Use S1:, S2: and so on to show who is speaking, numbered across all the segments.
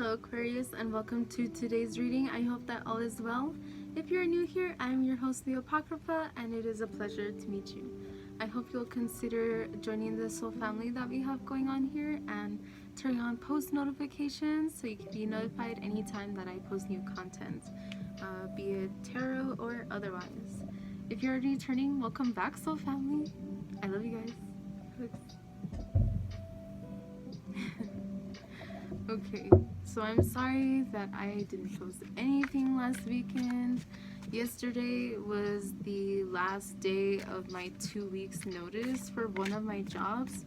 S1: Hello Aquarius, and welcome to today's reading. I hope that all is well. If you're new here, I'm your host LeeApocrypha, and it is a pleasure to meet you. I hope you'll consider joining the soul family that we have going on here and turning on post notifications so you can be notified anytime that I post new content, be it tarot or otherwise. If you're returning, welcome back, soul family. I love you guys. Okay, so I'm sorry that I didn't post anything last weekend. Yesterday was the last day of my 2 weeks notice for one of my jobs,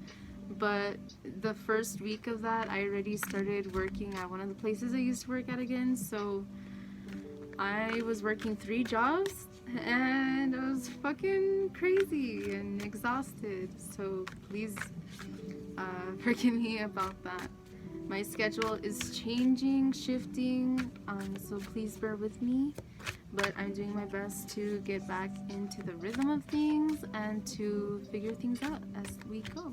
S1: but the first week of that I already started working at one of the places I used to work at again, so I was working 3 jobs and I was fucking crazy and exhausted, so please forgive me about that. My schedule is changing, shifting, so please bear with me, but I'm doing my best to get back into the rhythm of things and to figure things out as we go.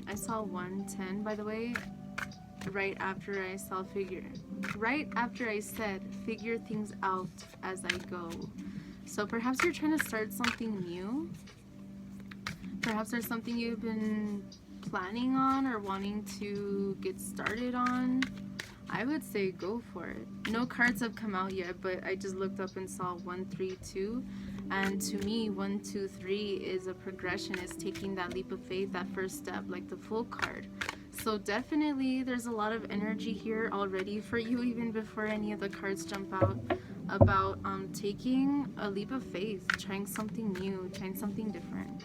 S1: I saw 110, by the way, right after I said figure things out as I go. So perhaps you're trying to start something new. Perhaps there's something you've been planning on or wanting to get started on. I would say go for it. No cards have come out yet, but I just looked up and saw 132, and to me 123 is a progression. It's taking that leap of faith, that first step, like the Fool card. So definitely there's a lot of energy here already for you, even before any of the cards jump out, about taking a leap of faith, trying something new, trying something different,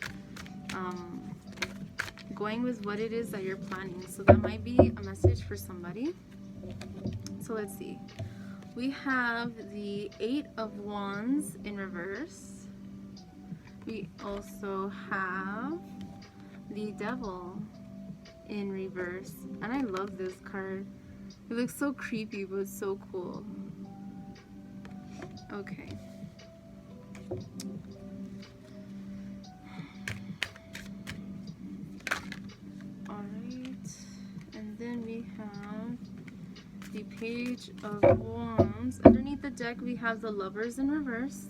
S1: going with what it is that you're planning. So that might be a message for somebody. So let's see. We have the 8 of Wands in reverse. We also have the Devil in reverse. And I love this card. It looks so creepy, but so cool. Okay. We have the Page of Wands. Underneath the deck we have the Lovers in reverse.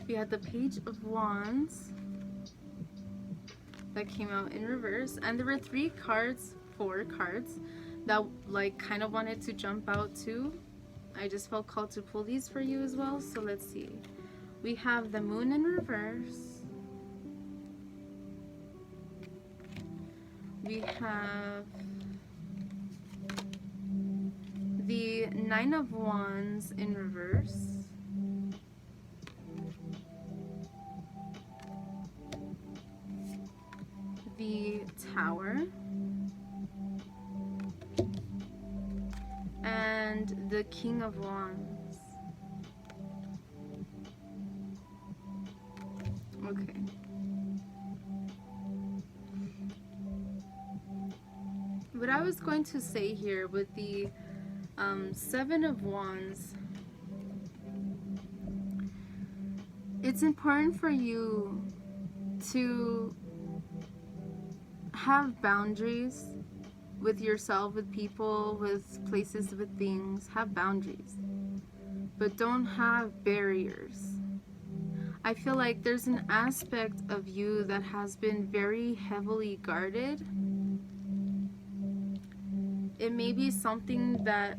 S1: We had the Page of Wands that came out in reverse, and there were 4 cards that like kind of wanted to jump out too. I just felt called to pull these for you as well. So let's see. We have the Moon in reverse. We have the 9 of Wands in reverse. The Tower. And the King of Wands. Okay. What I was going to say here with the 7 of Wands, it's important for you to have boundaries with yourself, with people, with places, with things. Have boundaries, but don't have barriers. I feel like there's an aspect of you that has been very heavily guarded. It may be something that,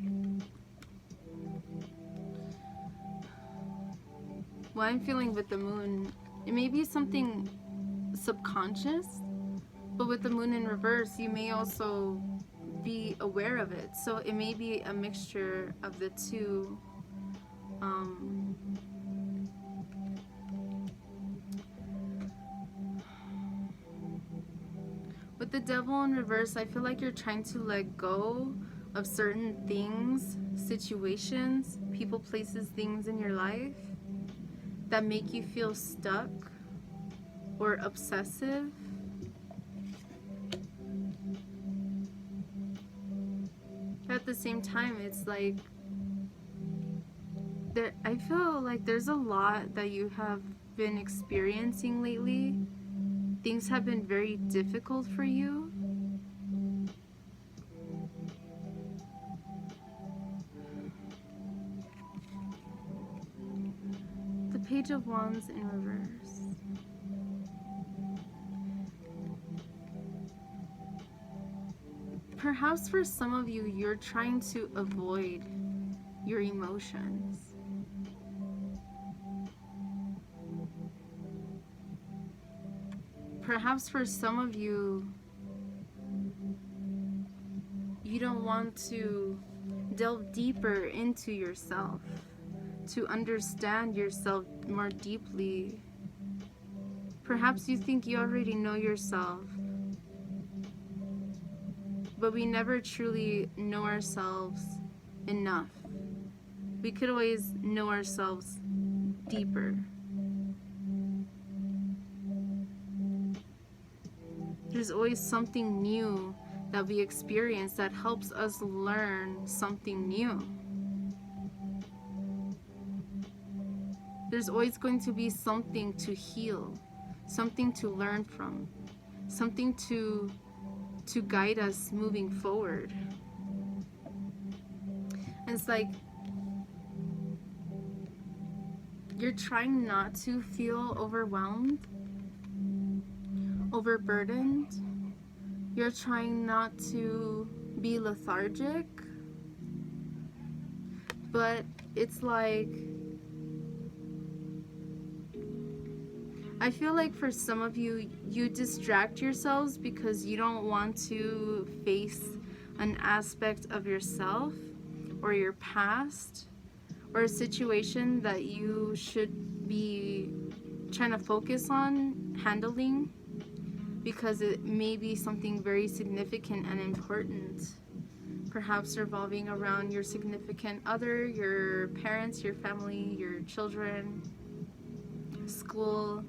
S1: what I'm feeling with the Moon, it may be something subconscious, but with the Moon in reverse, you may also be aware of it. So it may be a mixture of the two. With the Devil in reverse, I feel like you're trying to let go of certain things, situations, people, places, things in your life that make you feel stuck or obsessive. At the same time, it's like I feel like there's a lot that you have been experiencing lately. Things have been very difficult for you. Page of Wands in reverse. Perhaps for some of you, you're trying to avoid your emotions. Perhaps for some of you, you don't want to delve deeper into yourself, to understand yourself more deeply. Perhaps you think you already know yourself, but we never truly know ourselves enough. We could always know ourselves deeper. There's always something new that we experience that helps us learn something new. There's always going to be something to heal, something to learn from, something to guide us moving forward. And it's like you're trying not to feel overwhelmed, overburdened. You're trying not to be lethargic, but it's like, I feel like for some of you, you distract yourselves because you don't want to face an aspect of yourself or your past or a situation that you should be trying to focus on handling, because it may be something very significant and important, perhaps revolving around your significant other, your parents, your family, your children, school,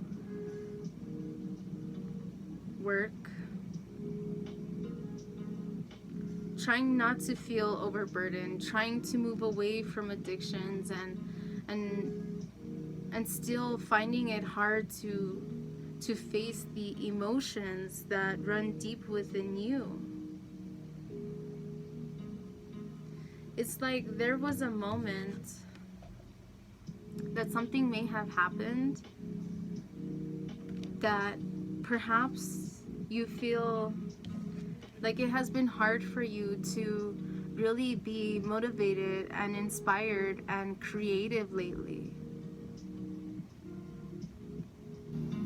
S1: work. Trying not to feel overburdened, trying to move away from addictions, and still finding it hard to face the emotions that run deep within you. It's like there was a moment that something may have happened that perhaps you feel like it has been hard for you to really be motivated and inspired and creative lately.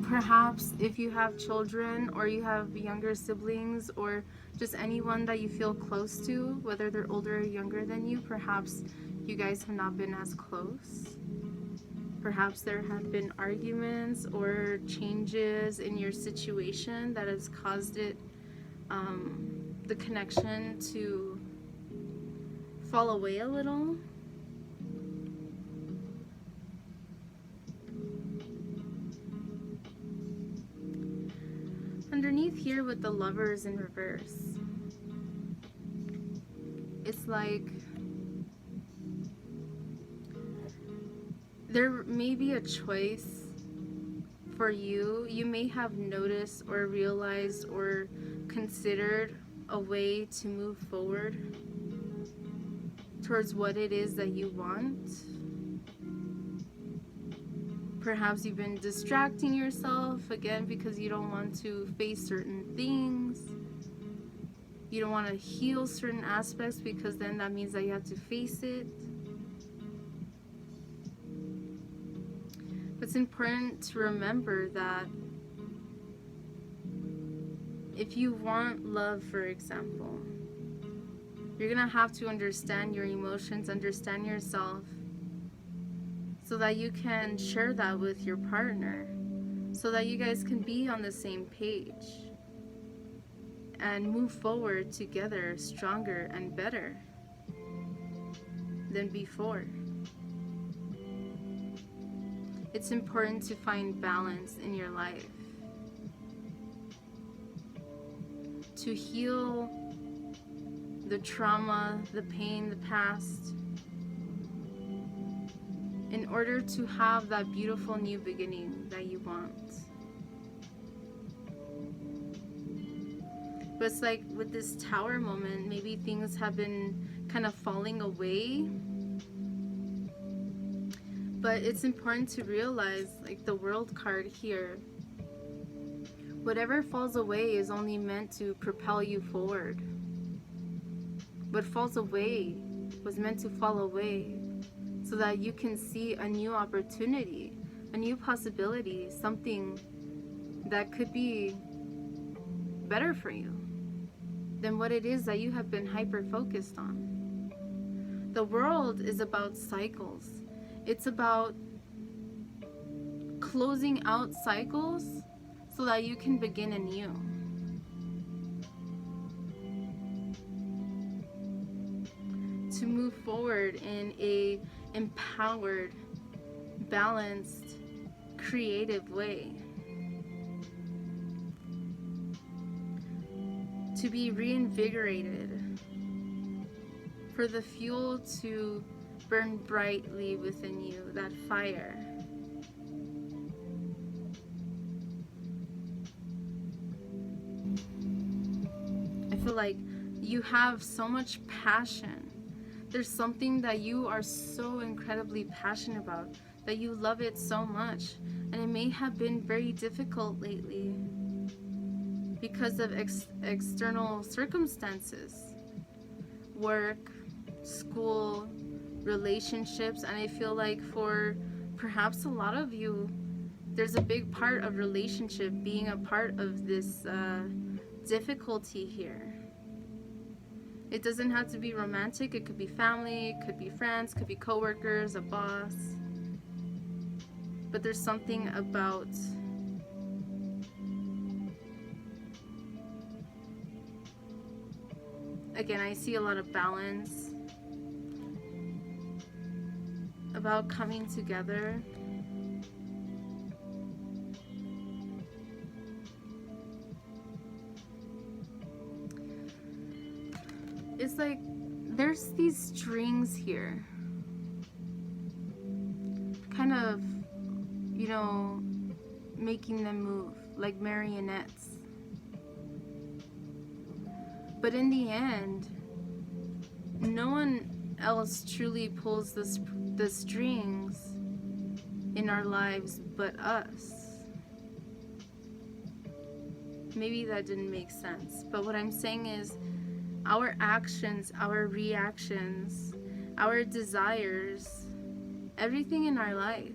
S1: Perhaps if you have children or you have younger siblings or just anyone that you feel close to, whether they're older or younger than you, perhaps you guys have not been as close. Perhaps there have been arguments or changes in your situation that has caused it, the connection to fall away a little. Underneath here with the Lovers in reverse, it's like there may be a choice for you. You may have noticed or realized or considered a way to move forward towards what it is that you want. Perhaps you've been distracting yourself again because you don't want to face certain things. You don't want to heal certain aspects because then that means that you have to face it. It's important to remember that if you want love, for example, you're gonna have to understand your emotions, understand yourself, so that you can share that with your partner, so that you guys can be on the same page and move forward together stronger and better than before. It's important to find balance in your life, to heal the trauma, the pain, the past, in order to have that beautiful new beginning that you want. But it's like with this Tower moment, maybe things have been kind of falling away. But it's important to realize, like the World card here, whatever falls away is only meant to propel you forward. What falls away was meant to fall away so that you can see a new opportunity, a new possibility, something that could be better for you than what it is that you have been hyper-focused on. The world is about cycles. It's about closing out cycles so that you can begin anew. To move forward in a empowered, balanced, creative way. To be reinvigorated, for the fuel to burn brightly within you, that fire. I feel like you have so much passion. There's something that you are so incredibly passionate about, that you love it so much, and it may have been very difficult lately because of external circumstances, work, school, relationships. And I feel like for perhaps a lot of you, there's a big part of relationship being a part of this difficulty here. It doesn't have to be romantic. It could be family, it could be friends, could be coworkers, a boss. But there's something about again, I see a lot of balance, about coming together. It's like there's these strings here, kind of, you know, making them move like marionettes. But in the end, no one else truly pulls the strings in our lives but us. Maybe that didn't make sense, but what I'm saying is our actions, our reactions, our desires, everything in our life,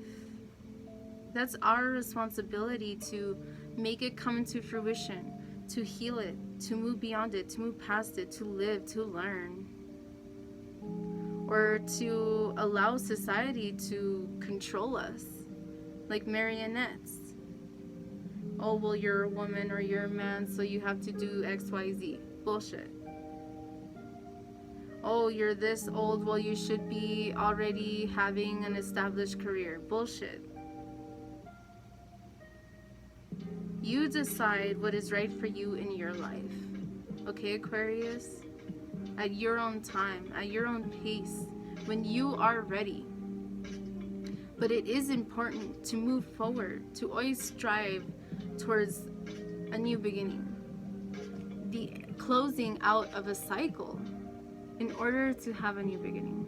S1: that's our responsibility to make it come into fruition, to heal it, to move beyond it, to move past it, to live, to learn, or to allow society to control us like marionettes. Oh, well, you're a woman or you're a man, so you have to do XYZ. Bullshit. Oh, you're this old, well, you should be already having an established career. Bullshit. You decide what is right for you in your life. Okay, Aquarius? At your own time, at your own pace, when you are ready. But it is important to move forward, to always strive towards a new beginning. The closing out of a cycle in order to have a new beginning.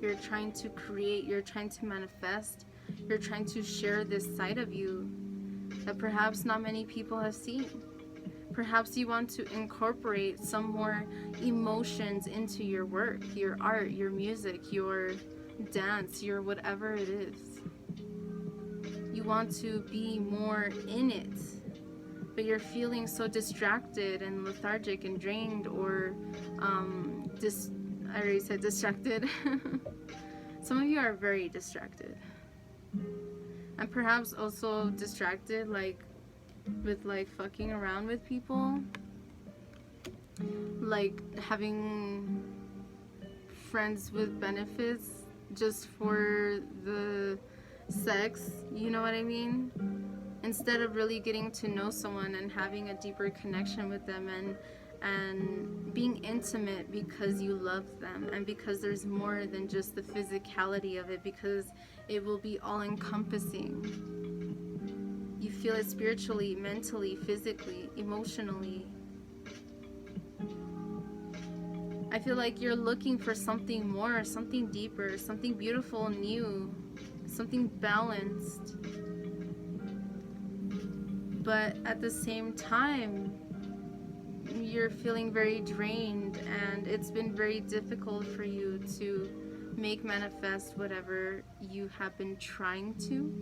S1: You're trying to create, you're trying to manifest, you're trying to share this side of you that perhaps not many people have seen. Perhaps you want to incorporate some more emotions into your work, your art, your music, your dance, your whatever it is. You want to be more in it, but you're feeling so distracted and lethargic and drained, or I already said distracted. Some of you are very distracted, and perhaps also distracted with fucking around with people, like having friends with benefits just for the sex, you know what I mean? Instead of really getting to know someone and having a deeper connection with them and being intimate because you love them, and because there's more than just the physicality of it, because it will be all encompassing. You feel it spiritually, mentally, physically, emotionally. I feel like you're looking for something more, something deeper, something beautiful and new, something balanced. But at the same time, you're feeling very drained, and it's been very difficult for you to make manifest whatever you have been trying to.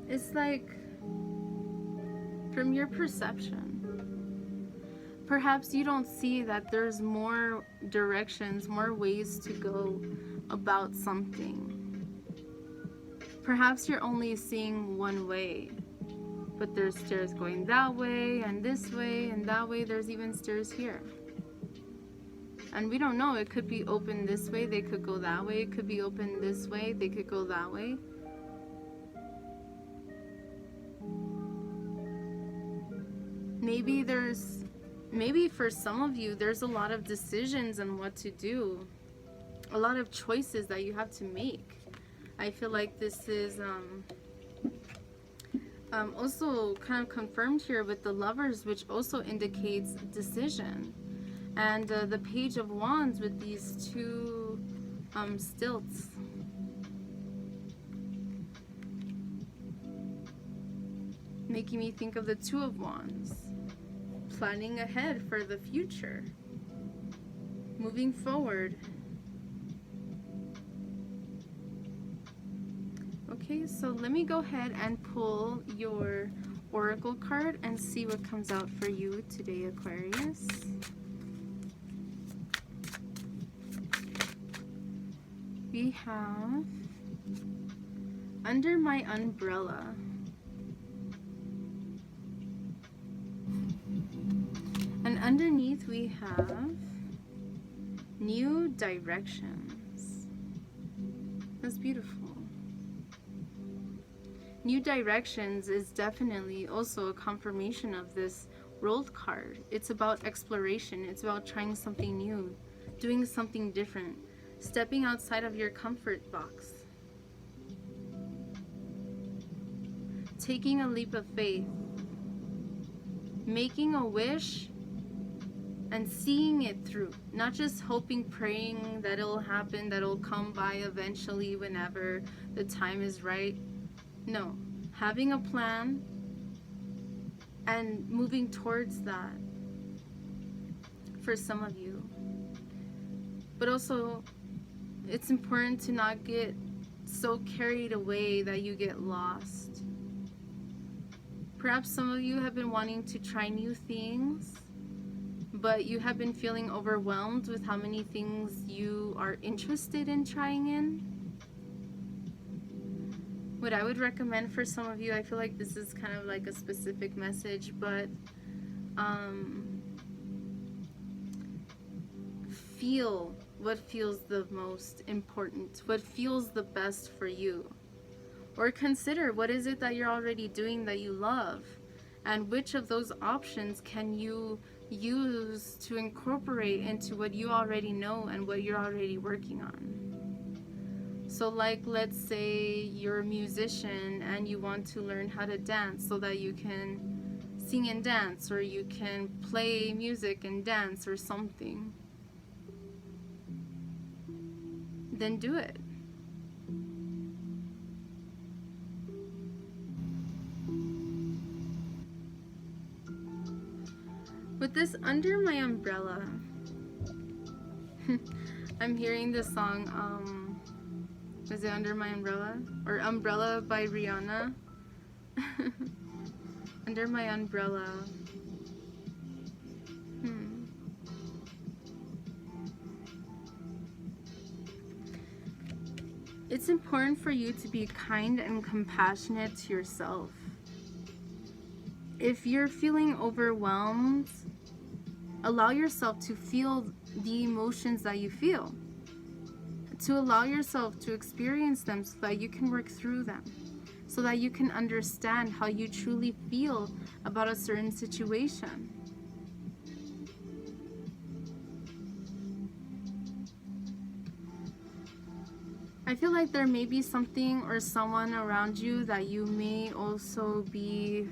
S1: It's like, from your perception, perhaps you don't see that there's more directions, more ways to go about something. Perhaps you're only seeing one way, but there's stairs going that way and this way and that way. There's even stairs here. And we don't know, it could be open this way, they could go that way. It could be open this way, they could go that way. Maybe for some of you, there's a lot of decisions on what to do, a lot of choices that you have to make. I feel like this is also kind of confirmed here with the Lovers, which also indicates decision. And the Page of Wands with these two stilts. Making me think of the Two of Wands. Planning ahead for the future. Moving forward. Okay, so let me go ahead and pull your Oracle card and see what comes out for you today, Aquarius. We have Under My Umbrella. And underneath we have New Directions. That's beautiful. New Directions is definitely also a confirmation of this World card. It's about exploration. It's about trying something new, doing something different, stepping outside of your comfort box, taking a leap of faith, making a wish and seeing it through, not just hoping, praying that it'll happen, that it'll come by eventually whenever the time is right. No, having a plan and moving towards that for some of you. But also, it's important to not get so carried away that you get lost. Perhaps some of you have been wanting to try new things, but you have been feeling overwhelmed with how many things you are interested in trying in. What I would recommend for some of you, I feel like this is kind of like a specific message, but feel what feels the most important, what feels the best for you. Or consider, what is it that you're already doing that you love? And which of those options can you use to incorporate into what you already know and what you're already working on? So like, let's say you're a musician and you want to learn how to dance so that you can sing and dance, or you can play music and dance or something. Then do it. With this Under My Umbrella, I'm hearing this song, is it Under My Umbrella? Or Umbrella by Rihanna? Under My Umbrella. It's important for you to be kind and compassionate to yourself. If you're feeling overwhelmed, allow yourself to feel the emotions that you feel. To allow yourself to experience them so that you can work through them. so that you can understand how you truly feel about a certain situation. I feel like there may be something or someone around you that you may also be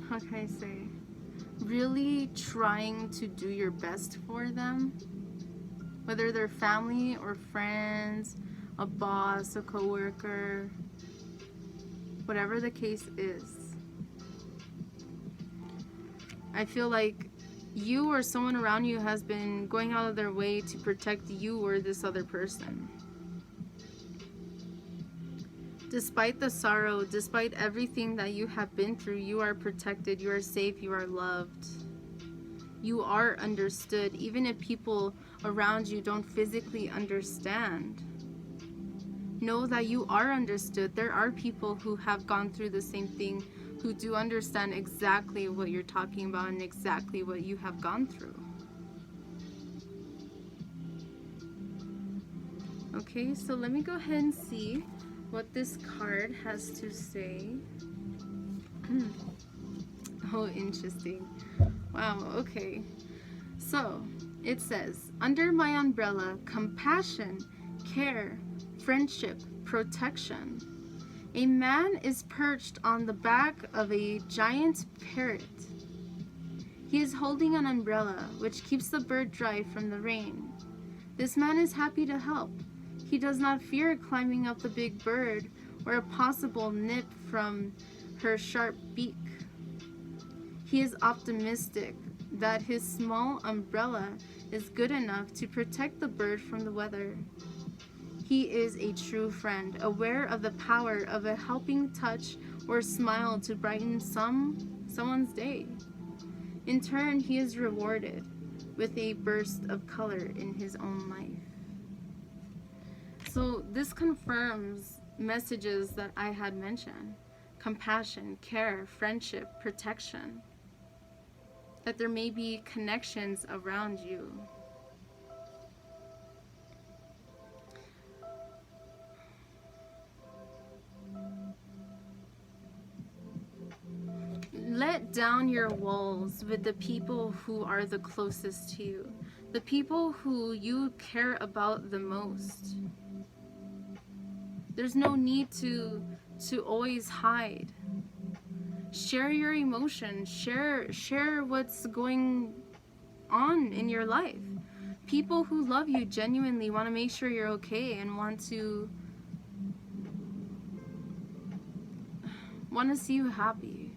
S1: how can I say, really trying to do your best for them, whether they're family or friends, a boss, a coworker, whatever the case is. I feel like you or someone around you has been going out of their way to protect you or this other person. Despite the sorrow, despite everything that you have been through, you are protected, you are safe, you are loved. You are understood, even if people around you don't physically understand. Know that you are understood. There are people who have gone through the same thing, who do understand exactly what you're talking about and exactly what you have gone through. Okay, so let me go ahead and see what this card has to say. Oh, interesting. Wow, okay. So, it says, under my umbrella, compassion, care, friendship, protection. A man is perched on the back of a giant parrot. He is holding an umbrella, which keeps the bird dry from the rain. This man is happy to help. He does not fear climbing up the big bird or a possible nip from her sharp beak. He is optimistic that his small umbrella is good enough to protect the bird from the weather. He is a true friend, aware of the power of a helping touch or smile to brighten someone's day. In turn, he is rewarded with a burst of color in his own life. So this confirms messages that I had mentioned. Compassion, care, friendship, protection. That there may be connections around you. Let down your walls with the people who are the closest to you. The people who you care about the most. There's no need to always hide. Share your emotions. Share what's going on in your life. People who love you genuinely want to make sure you're okay and want to see you happy.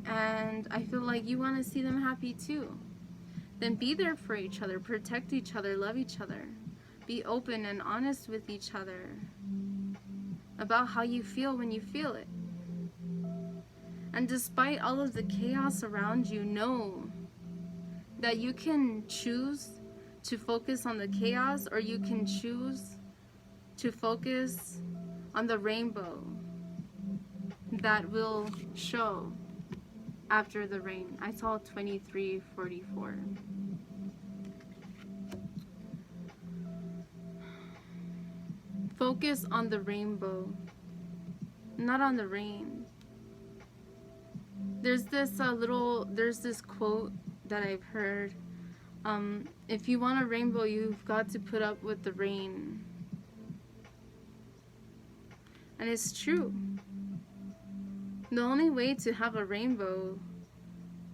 S1: And I feel like you want to see them happy too. Then be there for each other, protect each other, love each other. Be open and honest with each other about how you feel when you feel it. And despite all of the chaos around you, know that you can choose to focus on the chaos, or you can choose to focus on the rainbow that will show after the rain. I saw 2344. Focus on the rainbow, not on the rain. There's this quote that I've heard. If you want a rainbow, you've got to put up with the rain. And it's true. The only way to have a rainbow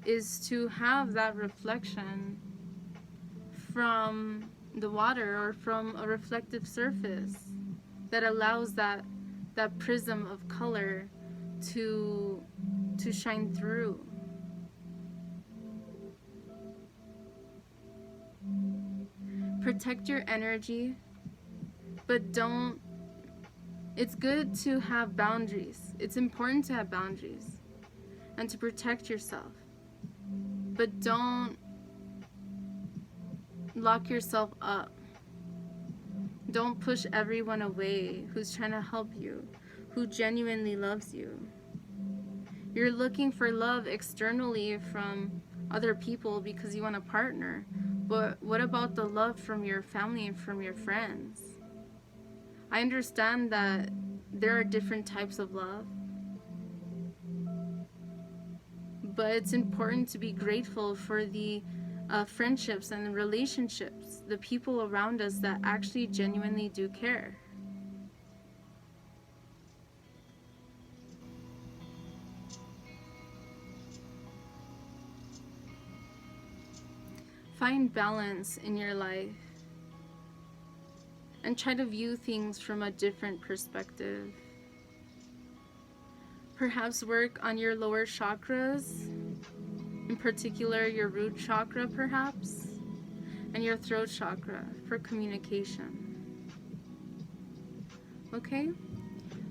S1: is to have that reflection from the water or from a reflective surface that allows that prism of color to shine through. Protect your energy, but don't. It's good to have boundaries. It's important to have boundaries and to protect yourself. But don't lock yourself up. Don't push everyone away who's trying to help you, who genuinely loves you. You're looking for love externally from other people because you want a partner. But what about the love from your family and from your friends? I understand that there are different types of love, but it's important to be grateful for the friendships and relationships, the people around us that actually genuinely do care. Find balance in your life and try to view things from a different perspective. Perhaps work on your lower chakras, in particular your root chakra perhaps, and your throat chakra for communication. Okay?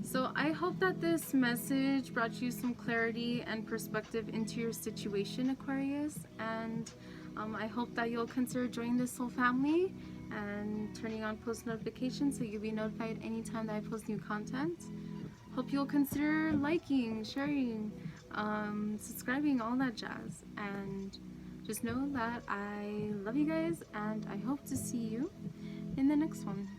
S1: So I hope that this message brought you some clarity and perspective into your situation, Aquarius, and I hope that you'll consider joining this soul family and turning on post notifications so you'll be notified anytime that I post new content. Hope you'll consider liking, sharing, subscribing, all that jazz. And just know that I love you guys, and I hope to see you in the next one.